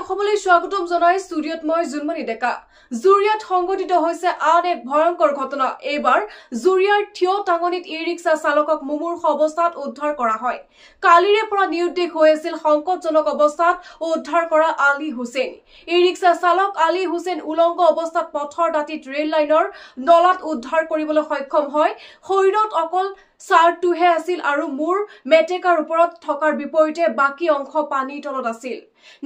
অসমলৈ স্বাগতম জনাই ষ্টুডিঅত মই জুনমণি ডেকা। জুৰিয়াত সংঘটিত হৈছে আন এক ভয়ংকৰ ঘটনা। এইবাৰ জুৰিয়াৰ থিয় টাঙনিত ই ৰিক্সা চালকক মুমূৰ্ষ অৱস্থাত উদ্ধাৰ কৰা হয়। কালিৰে পৰা নিৰুদ্দেশ হৈ আছিল সংকটজনক অৱস্থাত উদ্ধাৰ কৰা আলী হুছেইন। ই ৰিক্সা চালক আলী হুছেইন উলংগ অৱস্থাত পথৰ দাঁতিত ৰেল লাইনৰ নলাত উদ্ধাৰ কৰিবলৈ সক্ষম হয়। শৰীৰত অকল চাৰ্টটোহে আছিল আৰু মূৰ মেটেকাৰ ওপৰত থকাৰ বিপৰীতে বাকী অংশ পানীৰ তলত আছিল।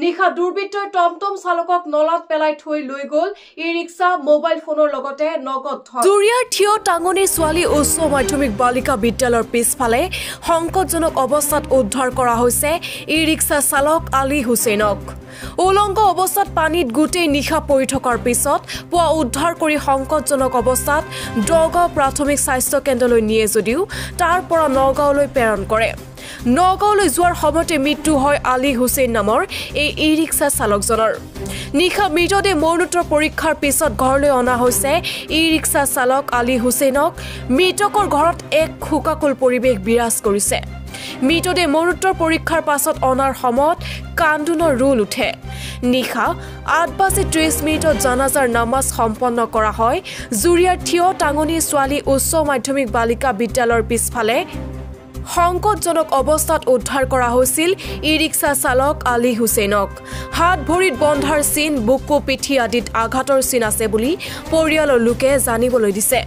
নিশা দুৰ্বৃত্তই টমটম চালকক নলাত পেলাই থৈ লৈ গ'ল ই ৰিক্সা, মোবাইল ফোনৰ লগতে নগদ ধন। জুৰিয়াৰ থিয় টাঙনি ছোৱালী উচ্চ মাধ্যমিক বালিকা বিদ্যালয়ৰ পিছফালে সংকটজনক অৱস্থাত উদ্ধাৰ কৰা হৈছে ই ৰিক্সা চালক আলী হুছেইনক। উলংগ অৱস্থাত পানীত গোটেই নিশা পৰি থকাৰ পিছত পুৱা উদ্ধাৰ কৰি সংকটজনক অৱস্থাত নগাঁও প্ৰাথমিক স্বাস্থ্য কেন্দ্ৰলৈ নিয়ে যদিও তাৰ পৰা নগাঁৱলৈ প্ৰেৰণ কৰে। নগাঁৱলৈ যোৱাৰ সময়তে মৃত্যু হয় আলী হুছেইন নামৰ এই ই ৰিক্সা চালকজনৰ। নিশা মৃতদেহ মৰণোত্তৰ পৰীক্ষাৰ পিছত ঘৰলৈ অনা হৈছে ই ৰিক্সা চালক আলী হুছেইনক। মৃতকৰ ঘৰত এক শোকাকুল পৰিৱেশ বিৰাজ কৰিছে। মৃতদেহ মৰণোত্তৰ পৰীক্ষাৰ পাছত অনাৰ সময়ত কান্দোনৰ ৰোল উঠে। নিশা 8:30 জানাজাৰ নামাজ সম্পন্ন কৰা হয় জুৰিয়াৰ থিয় টাঙনি ছোৱালী উচ্চ মাধ্যমিক বালিকা বিদ্যালয়ৰ পিছফালে। সংকটজনক অৱস্থাত উদ্ধাৰ কৰা হৈছিল ই ৰিক্সা চালক আলী হুছেইনক। হাত ভৰিত বন্ধাৰ চিন, বুকু পিঠি আদিত আঘাতৰ চিন আছে বুলি পৰিয়ালৰ লোকে জানিবলৈ দিছে।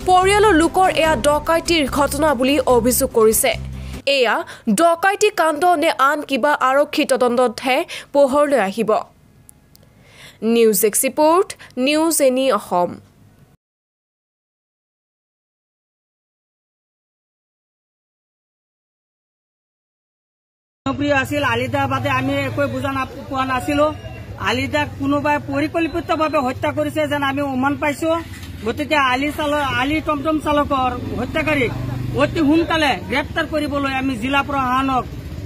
পৰিয়ালৰ লোকৰ এয়া ডকাইতিৰ ঘটনা বুলি অভিযোগ কৰিছে। এয়া ডকাইতি কাণ্ড নে আন কিবা আৰক্ষী তদন্ততহে পোহৰলৈ আহিব। নিউজ এক্সিপৰ্ট, নিউজ এনি অসম। আছিল আলিদা বাদে আমি একো বুজা পোৱা নাছিলো। আলিদাক কোনোবাই পৰিকল্পিতভাৱে হত্যা কৰিছে যেন আমি অনুমান পাইছো। গতিকে আলী টমটম চালকৰ হত্যাকাৰীক অতি সোনকালে গ্ৰেপ্তাৰ কৰিবলৈ আমি জিলা প্ৰশাসনক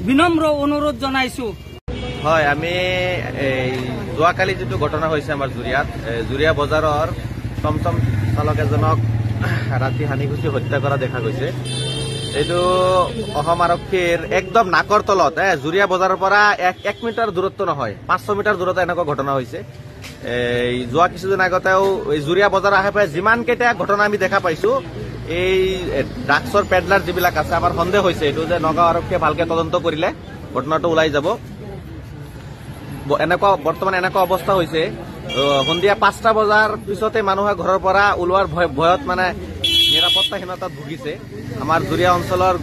বিনম্ৰ অনুৰোধ জনাইছো। হয়, আমি যোৱাকালি যিটো ঘটনা হৈছে আমাৰ জুৰিয়া বজাৰৰ টমটম চালক এজনক ৰাতি হানিখুচি হত্যা কৰা দেখা গৈছে। এইটো অসম আৰক্ষীৰ একদম নাকৰ তলত জুৰিয়া বজাৰৰ পৰা 1 মিটাৰ দূৰত্ব নহয়, 500 মিটাৰ দূৰত্ব এনেকুৱা ঘটনা হৈছে। যোৱা কিছুদিন আগতেও জুৰিয়া বজাৰৰ আশে পাশে যিমান কেইটা ঘটনা আমি দেখা পাইছো, এই ড্ৰাগছৰ পেডলাৰ যিবিলাক আছে, আমাৰ সন্দেহ হৈছে এইটো যে নগাঁও আৰক্ষীয়ে ভালকে তদন্ত কৰিলে ঘটনাটো ওলাই যাব। বৰ্তমান এনেকুৱা অৱস্থা হৈছে, সন্ধিয়া 5টা বজাৰ পিছতে মানুহে ঘৰৰ পৰা ওলোৱাৰ ভয়ত মানে নিৰাপত্তাহীনতাত ভুগিছে। আমাৰ জুৰিয়া অঞ্চলৰ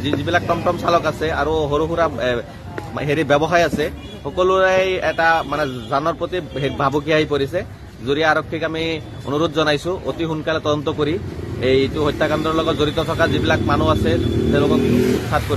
যিবিলাক টমটম চালক আছে আৰু সৰু সুৰা ব্যৱসায় আছে, সকলোৰে এটা মানে জানৰ প্ৰতি ভাবুকি আহি পৰিছে। জুৰিয়া আৰক্ষীক আমি অনুৰোধ জনাইছো অতি সোনকালে তদন্ত কৰি এইটো হত্যাকাণ্ডৰ লগত জড়িত থকা যিবিলাক মানুহ আছে তেওঁলোকক উৎখাত